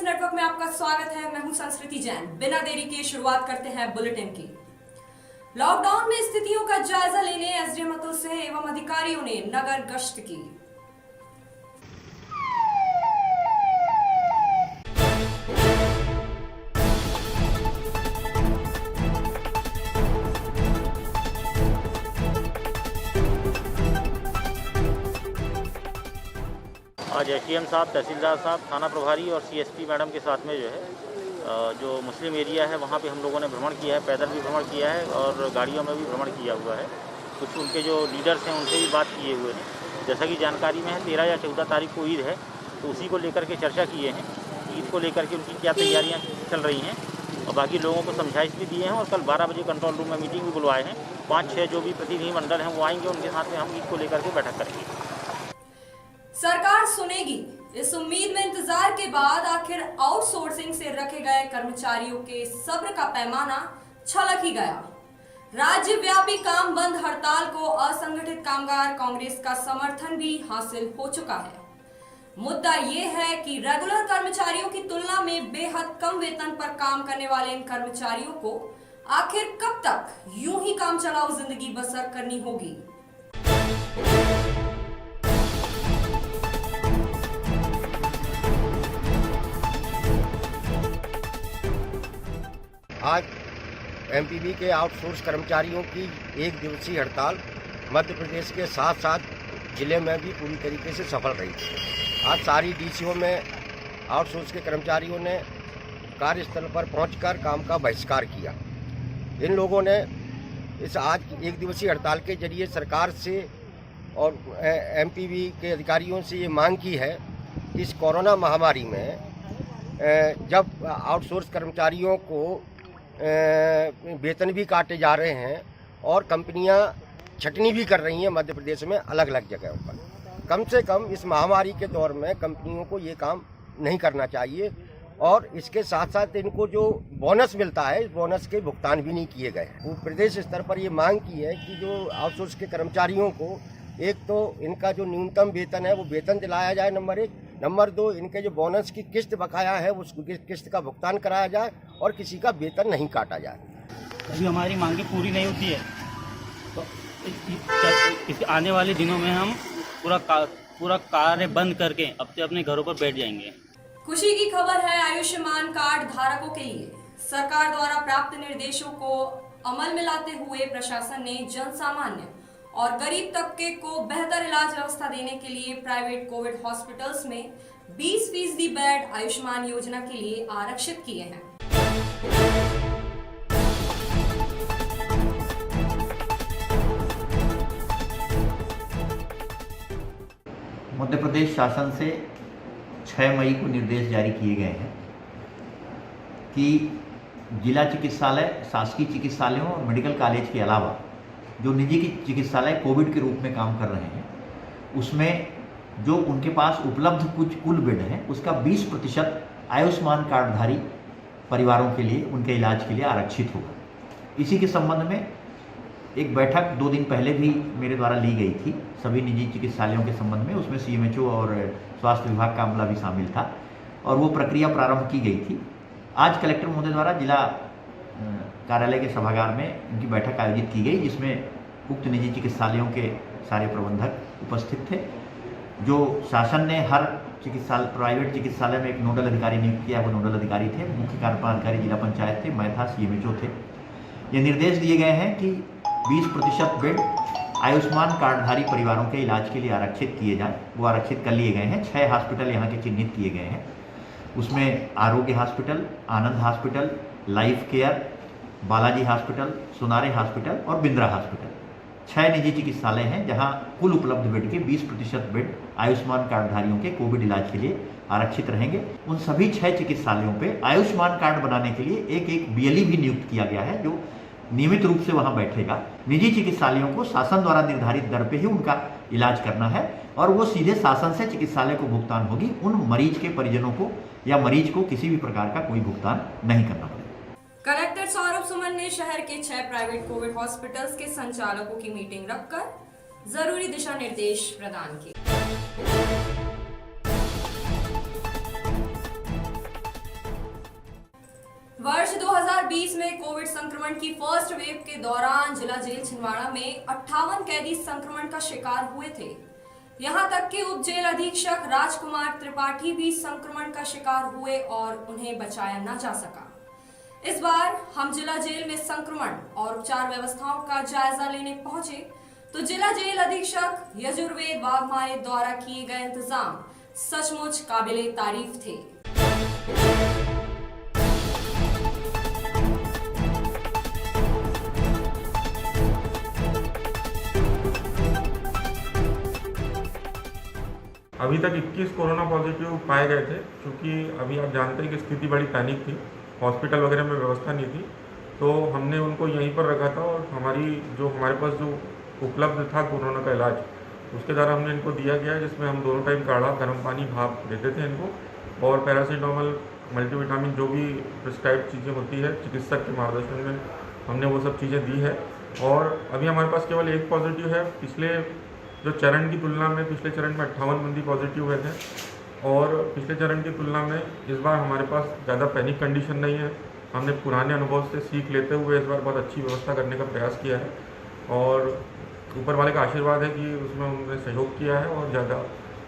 News network में आपका स्वागत है। मैं हूं संस्कृति जैन। बिना देरी के शुरुआत करते हैं बुलेटिन की। लॉकडाउन में स्थितियों का जायजा लेने एसडीएम अतुल सिंह एवं अधिकारियों ने नगर गश्त की। आज एसडीएम साहब, तहसीलदार साहब, थाना प्रभारी और सीएसपी मैडम के साथ में जो मुस्लिम एरिया है वहाँ पे हम लोगों ने भ्रमण किया है, पैदल भी भ्रमण किया है और गाड़ियों में भी भ्रमण किया हुआ है। कुछ उनके जो लीडर्स हैं उनसे भी बात किए हुए हैं। जैसा कि जानकारी में है 13 या 14 तारीख को ईद है, तो उसी को लेकर के चर्चा किए हैं। ईद को लेकर के उनकी क्या तैयारियाँ चल रही हैं और बाकी लोगों को समझाइश भी दिए हैं और कल 12 बजे कंट्रोल रूम में मीटिंग भी बुलवाए हैं। 5-6 जो भी प्रतिनिधि मंडल हैं वो आएंगे, उनके साथ में हम ईद को लेकर के बैठक करेंगे। सरकार सुनेगी, इस उम्मीद में इंतजार के बाद आखिर आउटसोर्सिंग से रखे गए कर्मचारियों के सब्र का पैमाना छलक ही गया। राज्यव्यापी काम बंद हड़ताल को असंगठित कामगार कांग्रेस का समर्थन भी हासिल हो चुका है। मुद्दा ये है कि रेगुलर कर्मचारियों की तुलना में बेहद कम वेतन पर काम करने वाले इन कर्मचारियों को आखिर कब तक यूं ही काम चलाओ जिंदगी बसर करनी होगी। आज एमपीवी के आउटसोर्स कर्मचारियों की 1 दिवसीय हड़ताल मध्य प्रदेश के साथ साथ जिले में भी पूरी तरीके से सफल रही थी। आज सारी डीसीओ में आउटसोर्स के कर्मचारियों ने कार्यस्थल पर पहुंचकर काम का बहिष्कार किया। इन लोगों ने इस आज 1 दिवसीय हड़ताल के जरिए सरकार से और एमपीवी के अधिकारियों से ये मांग की है कि इस कोरोना महामारी में जब आउटसोर्स कर्मचारियों को वेतन भी काटे जा रहे हैं और कंपनियां छटनी भी कर रही हैं मध्य प्रदेश में अलग अलग जगहों पर, कम से कम इस महामारी के दौर में कंपनियों को ये काम नहीं करना चाहिए। और इसके साथ साथ इनको जो बोनस मिलता है, इस बोनस के भुगतान भी नहीं किए गए। वो प्रदेश स्तर पर ये मांग की है कि जो आउटसोर्स के कर्मचारियों को एक तो इनका जो न्यूनतम वेतन है वो वेतन दिलाया जाए, नंबर 1। नंबर 2, इनके जो बोनस की किस्त बकाया है उस किस्त का भुगतान कराया जाए और किसी का वेतन नहीं काटा जाए। अभी हमारी मांगे पूरी नहीं होती है तो इस आने वाले दिनों में हम पूरा कार्य बंद करके अपने घरों पर बैठ जाएंगे। खुशी की खबर है आयुष्मान कार्ड धारकों के लिए। सरकार द्वारा प्राप्त निर्देशों को अमल में लाते हुए प्रशासन ने जन सामान्य और गरीब तबके को बेहतर इलाज व्यवस्था देने के लिए प्राइवेट कोविड हॉस्पिटल्स में 20% बेड आयुष्मान योजना के लिए आरक्षित किए हैं। मध्य प्रदेश शासन से 6 मई को निर्देश जारी किए गए हैं कि जिला चिकित्सालय, शासकीय चिकित्सालयों और मेडिकल कॉलेज के अलावा जो निजी चिकित्सालय कोविड के रूप में काम कर रहे हैं उसमें जो उनके पास उपलब्ध कुछ कुल बेड हैं उसका 20% आयुष्मान कार्डधारी परिवारों के लिए उनके इलाज के लिए आरक्षित होगा। इसी के संबंध में एक बैठक 2 दिन पहले भी मेरे द्वारा ली गई थी सभी निजी चिकित्सालयों के संबंध में। उसमें सीएमएचओ और स्वास्थ्य विभाग का अमला भी शामिल था और वो प्रक्रिया प्रारंभ की गई थी। आज कलेक्टर महोदय द्वारा जिला कार्यालय के सभागार में उनकी बैठक आयोजित की गई, जिसमें उक्त निजी चिकित्सालयों के सारे प्रबंधक उपस्थित थे। जो शासन ने हर प्राइवेट चिकित्सालय में एक नोडल अधिकारी नियुक्त किया, वो नोडल अधिकारी थे, मुख्य कार्यपालन अधिकारी जिला पंचायत थे, मैं था, सीएमएचओ थे। ये निर्देश दिए गए हैं कि 20% बेड आयुष्मान कार्डधारी परिवारों के इलाज के लिए आरक्षित किए जाएँ। वो आरक्षित कर लिए गए हैं। 6 हॉस्पिटल यहाँ के चिन्हित किए गए हैं। उसमें Arogya hospital, Anand hospital, life care, Balaji hospital, Sonare hospital और बिंद्रा हॉस्पिटल 6 निजी चिकित्सालय हैं जहां कुल उपलब्ध बेड के 20% बेड आयुष्मान कार्डधारियों के कोविड इलाज के लिए आरक्षित रहेंगे। उन सभी 6 चिकित्सालयों पे आयुष्मान कार्ड बनाने के लिए एक बीएलई भी नियुक्त किया गया है जो नियमित रूप से वहां बैठेगा। निजी चिकित्सालयों को शासन द्वारा निर्धारित दर पे ही उनका इलाज करना है और वो सीधे शासन से चिकित्सालय को भुगतान होगी। उन मरीज के परिजनों को या मरीज को किसी भी प्रकार का कोई भुगतान नहीं करना पड़ेगा। कलेक्टर सौरभ सुमन ने शहर के 6 प्राइवेट कोविड हॉस्पिटल्स के संचालकों की मीटिंग रखकर जरूरी दिशा निर्देश प्रदान किए। वर्ष 2020 में कोविड संक्रमण की फर्स्ट वेव के दौरान जिला जेल छिंदवाड़ा में 58 कैदी संक्रमण का शिकार हुए थे। यहां तक कि उप जेल अधीक्षक राजकुमार त्रिपाठी भी संक्रमण का शिकार हुए और उन्हें बचाया न जा सका। इस बार हम जिला जेल में संक्रमण और उपचार व्यवस्थाओं का जायजा लेने पहुंचे तो जिला जेल अधीक्षक यजुर्वेद वाघमारे द्वारा किए गए इंतजाम सचमुच काबिले तारीफ थे। अभी तक 21 कोरोना पॉजिटिव पाए गए थे। क्योंकि अभी आप जानते हैं कि स्थिति बड़ी पैनिक थी, हॉस्पिटल वगैरह में व्यवस्था नहीं थी, तो हमने उनको यहीं पर रखा था और हमारे पास जो उपलब्ध था कोरोना का इलाज, उसके द्वारा हमने इनको दिया गया, जिसमें हम दोनों टाइम काढ़ा, गर्म पानी, भाप देते थे इनको, और पैरासीटामोल, मल्टीविटामिन, जो भी प्रिस्क्राइब चीज़ें होती है चिकित्सक के मार्गदर्शन में हमने वो सब चीज़ें दी है। और अभी हमारे पास केवल एक पॉजिटिव है। पिछले जो चरण की तुलना में पिछले चरण में 58 बंदी पॉजिटिव हुए थे और पिछले चरण की तुलना में इस बार हमारे पास ज़्यादा पैनिक कंडीशन नहीं है। हमने पुराने अनुभव से सीख लेते हुए इस बार बहुत अच्छी व्यवस्था करने का प्रयास किया है और ऊपर वाले का आशीर्वाद है कि उसमें उन्होंने सहयोग किया है और ज़्यादा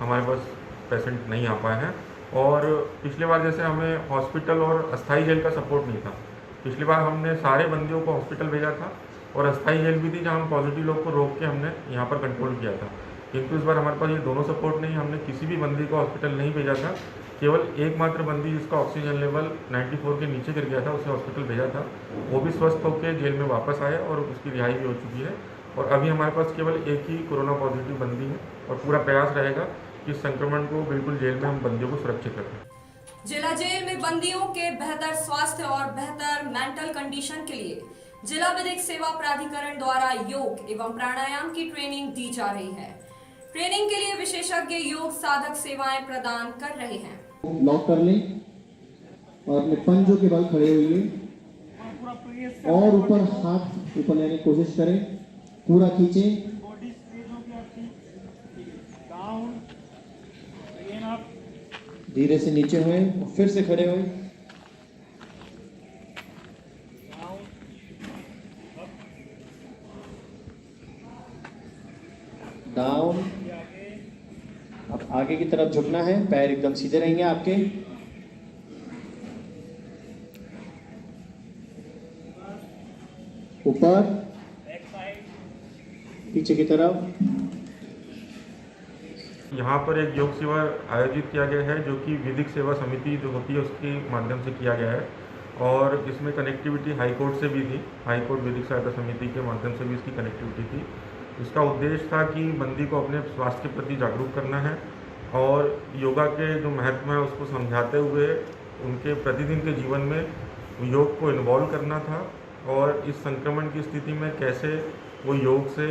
हमारे पास पेशेंट नहीं आ पाए हैं। और पिछली बार जैसे हमें हॉस्पिटल और अस्थाई जेल का सपोर्ट नहीं था। पिछली बार हमने सारे बंदियों को हॉस्पिटल भेजा था और अस्थाई जेल भी थी जहाँ हम पॉजिटिव लोग को रोक के हमने यहाँ पर कंट्रोल किया था। किंतु इस बार हमारे पास ये दोनों सपोर्ट नहीं, हमने किसी भी बंदी को हॉस्पिटल नहीं भेजा था। केवल एकमात्र बंदी जिसका ऑक्सीजन लेवल 94 के नीचे गिर गया था उसे हॉस्पिटल भेजा था, वो भी स्वस्थ होकर जेल में वापस आया और उसकी रिहाई भी हो चुकी है। और अभी हमारे पास केवल एक ही कोरोना पॉजिटिव बंदी है और पूरा प्रयास रहेगा कि इस संक्रमण को बिल्कुल जेल में हम बंदियों को सुरक्षित रखें। जिला जेल में बंदियों के बेहतर स्वास्थ्य और बेहतर मेंटल कंडीशन के लिए जिला विधिक सेवा प्राधिकरण द्वारा योग एवं प्राणायाम की ट्रेनिंग दी जा रही है। ट्रेनिंग के लिए विशेषज्ञ योग साधक सेवाएं प्रदान कर रहे हैं। लॉक कर लें और अपने पंजों के बल खड़े होइए और ऊपर हाथ ऊपर लेने की कोशिश करें, पूरा खींचें, धीरे से नीचे हुए, फिर से खड़े हुए, डाउन। अब आगे की तरफ झुकना है, पैर एकदम सीधे रहेंगे आपके। ऊपर, पीछे की तरफ। यहाँ पर एक योग शिविर आयोजित किया गया है जो कि विधिक सेवा समिति जो होती है उसके माध्यम से किया गया है और इसमें कनेक्टिविटी हाई कोर्ट से भी थी। हाई कोर्ट विधिक सहायता समिति के माध्यम से भी इसकी कनेक्टिविटी थी। इसका उद्देश्य था कि बंदी को अपने स्वास्थ्य के प्रति जागरूक करना है और योगा के जो महत्व है उसको समझाते हुए उनके प्रतिदिन के जीवन में योग को इन्वॉल्व करना था और इस संक्रमण की स्थिति में कैसे वो योग से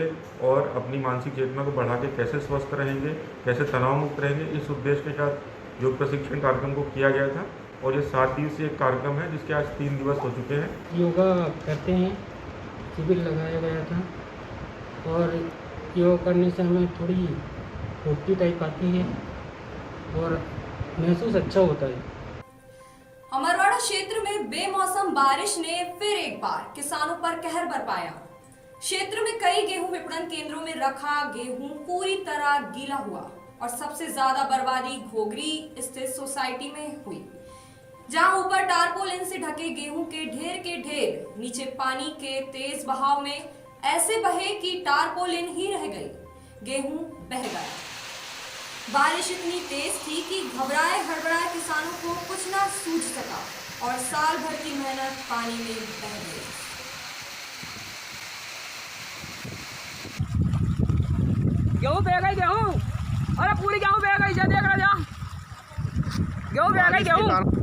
और अपनी मानसिक चेतना को बढ़ा के कैसे स्वस्थ रहेंगे, कैसे तनाव मुक्त रहेंगे, इस उद्देश्य के साथ योग प्रशिक्षण कार्यक्रम को किया गया था। और ये 7 दिवसीय एक कार्यक्रम है जिसके आज 3 दिवस हो चुके हैं। योगा करते हैं, शिविर लगाया गया था और योग करने से हमें थोड़ी फुर्ती टाइप आती है और महसूस अच्छा होता है। अमरवाड़ा क्षेत्र में बेमौसम बारिश ने फिर एक बार किसानों पर कहर बरपाया। क्षेत्र में कई गेहूं विपणन केंद्रों में रखा गेहूं पूरी तरह गीला हुआ और सबसे ज्यादा बर्बादी घोगरी स्थित सोसाइटी में हुई, जहां ऊपर टारपोलिन से ढके गेहूं के ढेर नीचे पानी के तेज बहाव में ऐसे बहे कि टारपोलिन ही रह गई, गेहूं बह गया। बारिश इतनी तेज थी कि घबराए हड़बड़ाए किसानों को कुछ ना सूझ सका और साल भर की मेहनत पानी में बह गई। गेहूँ बह गई, गेहूँ, अरे पूरी गेहूँ बह गई, देख रहा जा, गेहूँ बह गई, गेहूँ।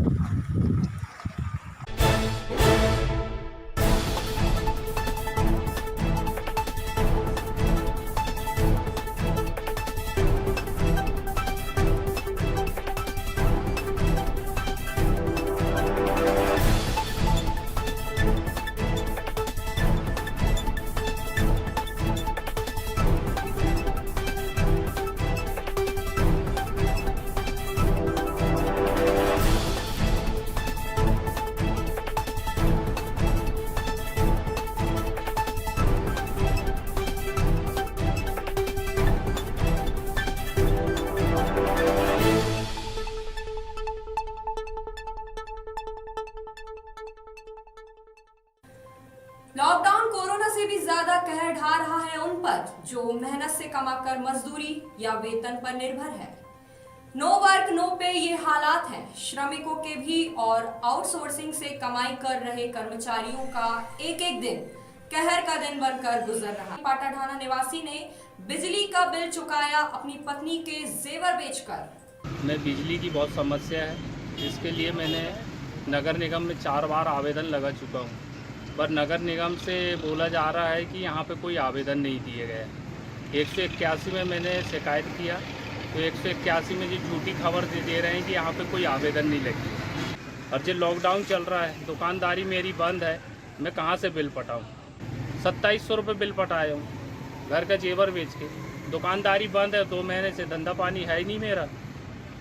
लॉकडाउन कोरोना से भी ज्यादा कहर ढा रहा है उन पर जो मेहनत से कमाकर मजदूरी या वेतन पर निर्भर है। नो वर्क नो पे ये हालात हैं श्रमिकों के भी और आउटसोर्सिंग से कमाई कर रहे कर्मचारियों का एक एक दिन कहर का दिन बनकर गुजर रहा। पाटाढाना निवासी ने बिजली का बिल चुकाया अपनी पत्नी के जेवर बेचकर। मैं बिजली की बहुत समस्या है, इसके लिए मैंने नगर निगम में 4 बार आवेदन लगा चुका हूँ, पर नगर निगम से बोला जा रहा है कि यहाँ पे कोई आवेदन नहीं दिए गए। 181 में मैंने शिकायत किया तो 181 में जो झूठी खबर दे रहे हैं कि यहाँ पे कोई आवेदन नहीं लगी। और जो लॉकडाउन चल रहा है, दुकानदारी मेरी बंद है, मैं कहाँ से बिल पटाऊँ? 2700 रुपये बिल पटाया हूँ घर का जेवर बेच के। दुकानदारी बंद है, 2 महीने से धंधा पानी है ही नहीं मेरा।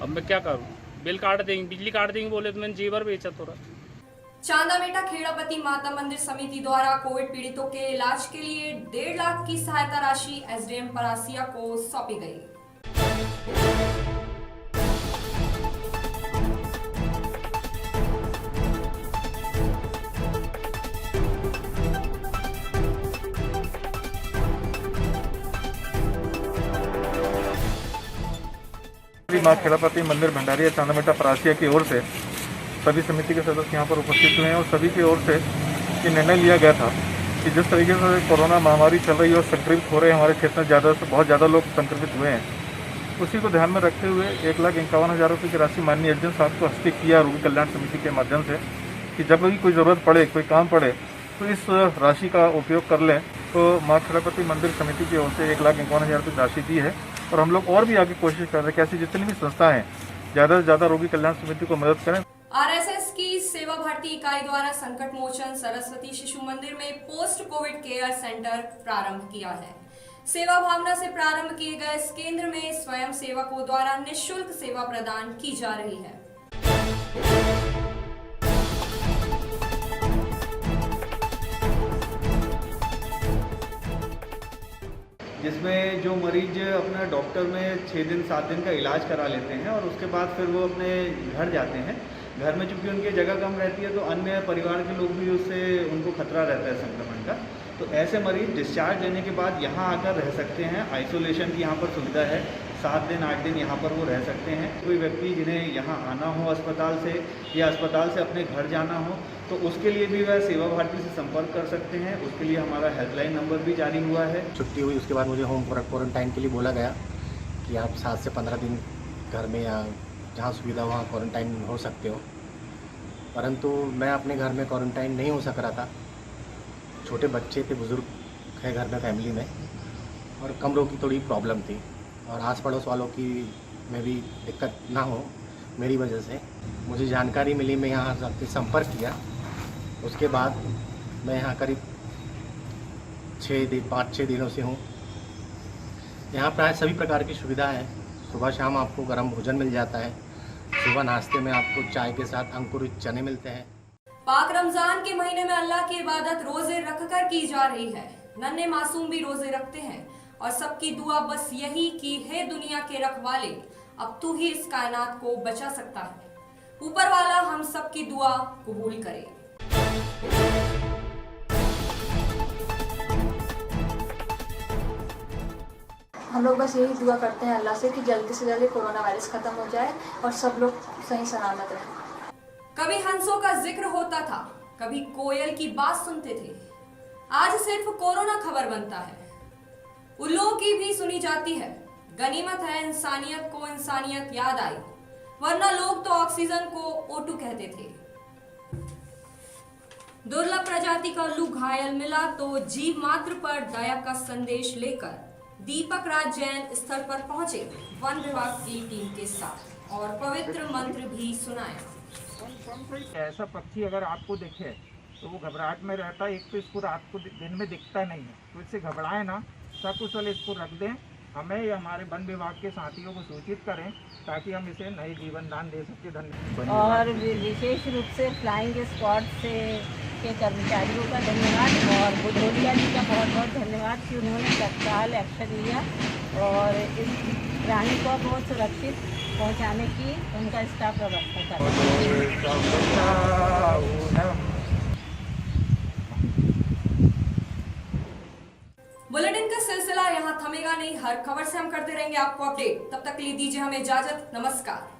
अब मैं क्या करूँ? बिल काट देंगे, बिजली काट देंगे बोले तो मैंने जेवर बेचा थोड़ा। चांदामेटा खेड़ापति माता मंदिर समिति द्वारा कोविड पीड़ितों के इलाज के लिए 1.5 लाख की सहायता राशि एसडीएम परासिया को सौंपी गई। माँ खेड़ापति मंदिर भंडारिया चांदामेटा परासिया की ओर से सभी समिति के सदस्य यहाँ पर उपस्थित हुए हैं और सभी की ओर से ये निर्णय लिया गया था कि जिस तरीके से कोरोना महामारी चल रही है और संक्रमित हो रहे हैं हमारे क्षेत्र में बहुत ज़्यादा लोग संक्रमित हुए हैं, उसी को ध्यान में रखते हुए 1,51,000 रुपये की राशि माननीय एसडीएम साहब को हस्तांतरित किया रोगी कल्याण समिति के माध्यम से कि जब भी कोई ज़रूरत पड़े, कोई काम पड़े तो इस राशि का उपयोग कर लें। तो माँ खेड़ापति मंदिर समिति की ओर से 1,51,000 रुपये की राशि दी है और हम लोग और भी आगे कोशिश कर रहे हैं कि ऐसी जितनी भी संस्था हैं ज़्यादा से ज़्यादा रोगी कल्याण समिति को मदद करें। आरएसएस की सेवा भारती इकाई द्वारा संकट मोचन सरस्वती शिशु मंदिर में पोस्ट कोविड केयर सेंटर प्रारंभ किया है। सेवा भावना से प्रारंभ किए गए इस केंद्र में स्वयं सेवकों द्वारा निःशुल्क सेवा प्रदान की जा रही है। जिसमें जो मरीज अपना डॉक्टर में 6 दिन 7 दिन का इलाज करा लेते हैं और उसके बाद फिर वो अपने घर जाते हैं। घर में चूँकि उनकी जगह कम रहती है तो अन्य परिवार के लोग भी उससे उनको खतरा रहता है संक्रमण का। तो ऐसे मरीज डिस्चार्ज लेने के बाद यहाँ आकर रह सकते हैं। आइसोलेशन की यहाँ पर सुविधा है, 7 दिन 8 दिन यहाँ पर वो रह सकते हैं। कोई व्यक्ति जिन्हें यहाँ आना हो अस्पताल से या अस्पताल से अपने घर जाना हो तो उसके लिए भी वह सेवा भारती से संपर्क कर सकते हैं। उसके लिए हमारा हेल्पलाइन नंबर भी जारी हुआ है। छुट्टी हुई उसके बाद मुझे होम क्वारंटाइन के लिए बोला गया कि आप 7 से 15 दिन घर में या जहाँ सुविधा वहाँ क्वारंटाइन हो सकते हो, परंतु मैं अपने घर में क्वारंटाइन नहीं हो सक रहा था। छोटे बच्चे थे, बुज़ुर्ग है घर में फैमिली में और कमरों की थोड़ी प्रॉब्लम थी और आस पड़ोस वालों की में भी दिक्कत ना हो मेरी वजह से मुझे जानकारी मिली। मैं यहाँ से संपर्क किया, उसके बाद मैं यहाँ करीब 5-6 दिनों से हूँ। यहाँ प्राय सभी प्रकार की सुविधा है। सुबह शाम आपको गर्म भोजन मिल जाता है। सुबह नाश्ते में आपको चाय के साथ अंकुरित चने मिलते हैं। पाक रमजान के महीने में अल्लाह की इबादत रोजे रखकर की जा रही है। नन्हे मासूम भी रोजे रखते हैं और सबकी दुआ बस यही कि हे दुनिया के रखवाले, अब तू ही इस कायनात को बचा सकता है। ऊपर वाला हम सबकी दुआ कबूल करे। हम लोग बस यही दुआ करते हैं अल्लाह से कि जल्दी से जल्दी कोरोना वायरस खत्म हो जाए और सब लोग सही सलामत रहें। कभी हंसों का जिक्र होता था, कभी कोयल की बात सुनते थे, आज सिर्फ कोरोना खबर बनता है। उल्लुओं की भी सुनी जाती है। गनीमत है इंसानियत को इंसानियत याद आई, वरना लोग तो ऑक्सीजन को O2 कहते थे। दुर्लभ प्रजाति का उल्लू घायल मिला तो जीव मात्र पर दया का संदेश लेकर दीपक राज जैन स्थल पर पहुंचे वन विभाग की टीम के साथ और पवित्र मंत्र भी सुनाया। ऐसा पक्षी अगर आपको दिखे तो वो घबराहट में रहता है। एक तो इसको रात को दिन में दिखता नहीं है, तो इससे घबराए ना, सकुशल इसको रख दें। हमें या हमारे वन विभाग के साथियों को सूचित करें ताकि हम इसे नए जीवन दान दे सकें। धन्यवाद। और विशेष रूप से फ्लाइंग स्क्वाड से के कर्मचारियों का धन्यवाद और बुधोलिया जी का बहुत बहुत धन्यवाद कि उन्होंने तत्काल एक्शन लिया और इस प्राणी को बहुत सुरक्षित पहुंचाने की उनका स्टाफ व्यवस्था कर। करेंगे आपको अपडेट। तब तक के लिए दीजिए हमें इजाजत। नमस्कार।